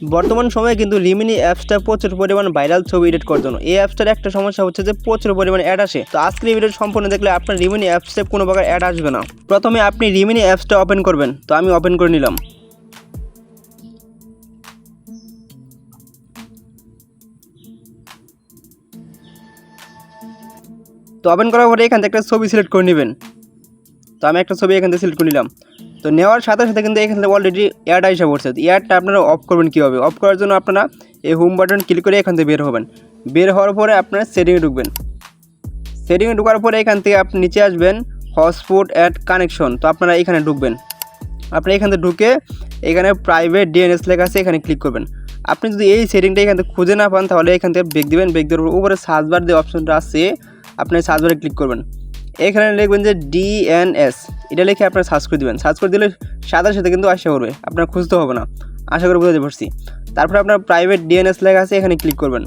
বর্তমান সময়ে কিন্তু রিমিনি অ্যাপসটা প্রচুর পরিমাণ ভাইরাল ছবি এডিট করার জন্য। এই অ্যাপসটার একটা সমস্যা হচ্ছে যে প্রচুর পরিমাণ অ্যাড আসে। তো আজকের এই ভিডিও সম্পূর্ণ দেখলে আপনার রিমিনি অ্যাপসে কোনো প্রকার অ্যাড আসবে না। প্রথমে আপনি রিমিনি অ্যাপসটা ওপেন করবেন। তো আমি ওপেন করে নিলাম। তো ওপেন করার পরে এখান থেকে একটা ছবি সিলেক্ট করে নেবেন। তো আমি একটা ছবি এখান থেকে সিলেক্ট করে নিলাম। তো নেওয়ার সাথে সাথে কিন্তু এখান থেকে অলরেডি অ্যাড এসে পড়ছে। তো অ্যাডটা আপনারা অফ করবেন কীভাবে? অফ করার জন্য আপনারা এই হোম বাটন ক্লিক করে এখান থেকে বের হবেন। বের হওয়ার পরে আপনারা সেটিংয়ে ঢুকবেন। সেটিংয়ে ঢোকার পরে এখান থেকে আপনি নিচে আসবেন হটস্পট অ্যাড কানেকশন। তো আপনারা এখানে ঢুকবেন। আপনারা এখান থেকে ঢুকে এখানে প্রাইভেট ডিএনএস লেখা আছে, এখানে ক্লিক করবেন। আপনি যদি এই সেটিংটা এখান থেকে খুঁজে না পান তাহলে এখান থেকে বেক দিবেন। বেক দেওয়ার উপরে সার্চ বার যে অপশনটা আছে আপনি সার্চ বারে ক্লিক করবেন। এখানে লিখবেন যে ডিএনএস, এটা লিখে আপনারা সার্চ করে দেবেন। সার্চ করে দিলে সাথে সাথে কিন্তু আসা করবে, আপনার খুঁজতে হবে না। আশা করি বুঝতে পারছি। তারপরে আপনার প্রাইভেট ডিএনএস লেখা আছে, এখানে ক্লিক করবেন।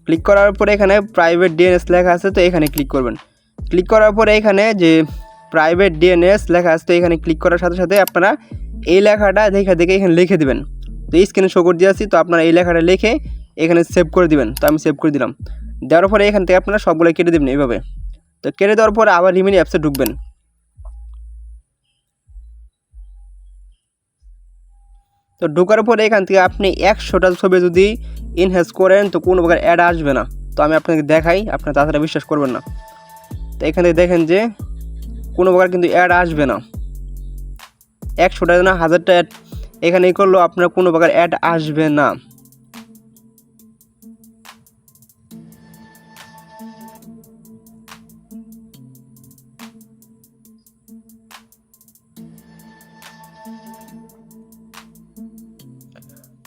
ক্লিক করার পরে এখানে প্রাইভেট ডিএনএস লেখা আছে, তো এখানে ক্লিক করবেন। ক্লিক করার পরে এখানে যে প্রাইভেট ডিএনএস লেখা আছে, তো এখানে ক্লিক করার সাথে সাথে আপনারা এই লেখাটা দেখে এখানে লিখে দেবেন। তো এই স্ক্রিনে শো করে দিয়ে আসছি। তো আপনারা এই লেখাটা লিখে এখানে সেভ করে দিবেন। তো আমি সেভ করে দিলাম। দেওয়ার পরে এখান থেকে আপনারা সবগুলো কেটে দেবেন এইভাবে। তো কেটে দেওয়ার পরে আবার রিমিনি অ্যাপসে ঢুকবেন। তো ঢোকার পরে এখান থেকে আপনি 100টা ছবি যদি ইনহ্যান্স করেন তো কোনো প্রকার অ্যাড আসবে না। তো আমি আপনাকে দেখাই, আপনার তাছাড়া বিশ্বাস করবেন না। তো এখান থেকে দেখেন যে কোনো প্রকার কিন্তু অ্যাড আসবে না। 100টা না 1000টা অ্যাড এখানে করলেও আপনার কোনো প্রকার অ্যাড আসবে না।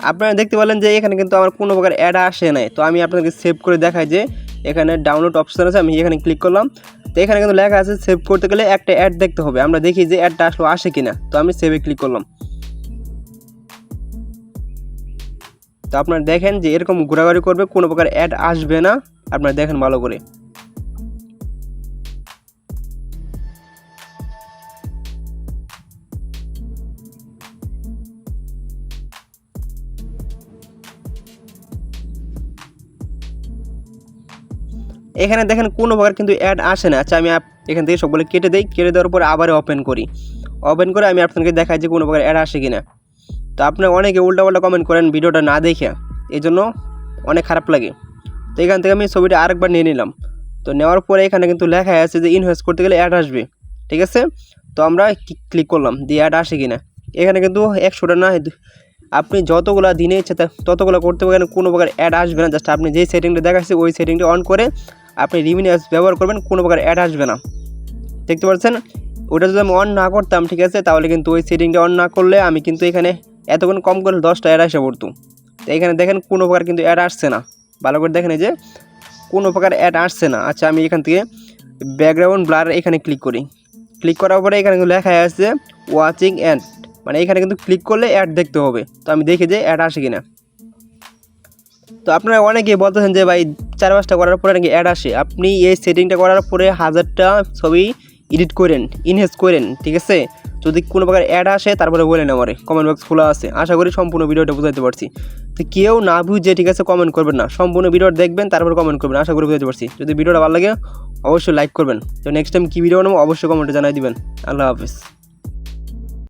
আপনারা দেখতে পেলেন যে এখানে কিন্তু আমার কোনো প্রকার অ্যাড আসে নাই। তো আমি আপনাকে সেভ করে দেখাই যে এখানে ডাউনলোড অপশন আছে, আমি এখানে ক্লিক করলাম। তো এখানে কিন্তু লেখা আছে সেভ করতে গেলে একটা অ্যাড দেখতে হবে। আমরা দেখি যে অ্যাডটা আসলে আসে কিনা। তো আমি সেভে ক্লিক করলাম। তো আপনারা দেখেন যে এরকম ঘোরাঘুরি করবে, কোনো প্রকার অ্যাড আসবে না। আপনারা দেখেন ভালো করে। এখানে দেখেন কোনো প্রকার কিন্তু অ্যাড আসে না। আচ্ছা আমি এখান থেকে সবগুলো কেটে দিই। কেটে দেওয়ার পরে আবার ওপেন করি। ওপেন করে আমি আপনাকে দেখাই যে কোনো প্রকার অ্যাড আসে কিনা। তো আপনারা অনেকে উল্টাপাল্টা কমেন্ট করেন ভিডিওটা না দেখে, এই জন্য অনেক খারাপ লাগে। তো এখান থেকে আমি ছবিটা আরেকবার নিয়ে নিলাম। তো নেওয়ার পরে এখানে কিন্তু লেখা আছে যে ইনভেস্ট করতে গেলে অ্যাড আসবে, ঠিক আছে। তো আমরা ক্লিক করলাম দিয়ে অ্যাড আসে কিনা। এখানে কিন্তু 100টা না, আপনি যতগুলো দিনে ইচ্ছে ততগুলো করতে পারেন, কোনো প্রকার অ্যাড আসবে না। জাস্ট আপনি যেই সেটিংটা দেখাচ্ছি ওই সেটিংটা অন করে আপনি রিমিনি অ্যাপস ব্যবহার করবেন, কোনো প্রকার অ্যাড আসবে না। দেখতে পাচ্ছেন ওটা যদি আমি অন না করতাম, ঠিক আছে, তাহলে কিন্তু ওই সেটিংটা অন না করলে আমি কিন্তু এখানে এতক্ষণ কম করে 10টা অ্যাড এসে পড়তো। তো এখানে দেখেন কোনো প্রকার কিন্তু অ্যাড আসছে না। ভালো করে দেখেন এই যে কোনো প্রকার অ্যাড আসছে না। আচ্ছা আমি এখান থেকে ব্যাকগ্রাউন্ড ব্লার এখানে ক্লিক করি। ক্লিক করার পরে এখানে কিন্তু লেখা আছে ওয়াচিং অ্যাড, মানে এখানে কিন্তু ক্লিক করলে অ্যাড দেখতে হবে। তো আমি দেখি যে অ্যাড আসে কিনা। তো আপনারা অনেকেই বলতেছেন যে ভাই 4-5টা করার পরে নাকি অ্যাড আসে। আপনি এই সেটিংটা করার পরে 1000টা ছবি এডিট করেন, ইনহেন্স করেন, ঠিক আছে। যদি কোনো প্রকার অ্যাড আসে তারপরে বলেন আমারে, কমেন্ট বক্স খোলা আছে। আশা করি সম্পূর্ণ ভিডিওটা বুঝাতে পারছি। তো কেউ না বুঝে, ঠিক আছে, কমেন্ট করবেন না। সম্পূর্ণ ভিডিওটা দেখবেন তারপর কমেন্ট করবেন। আশা করি বুঝাতে পারছি। যদি ভিডিওটা ভালো লাগে অবশ্যই লাইক করবেন। তো নেক্সট টাইম কী ভিডিও বানাবো অবশ্যই কমেন্টে জানাই দিবেন। আল্লাহ হাফিজ।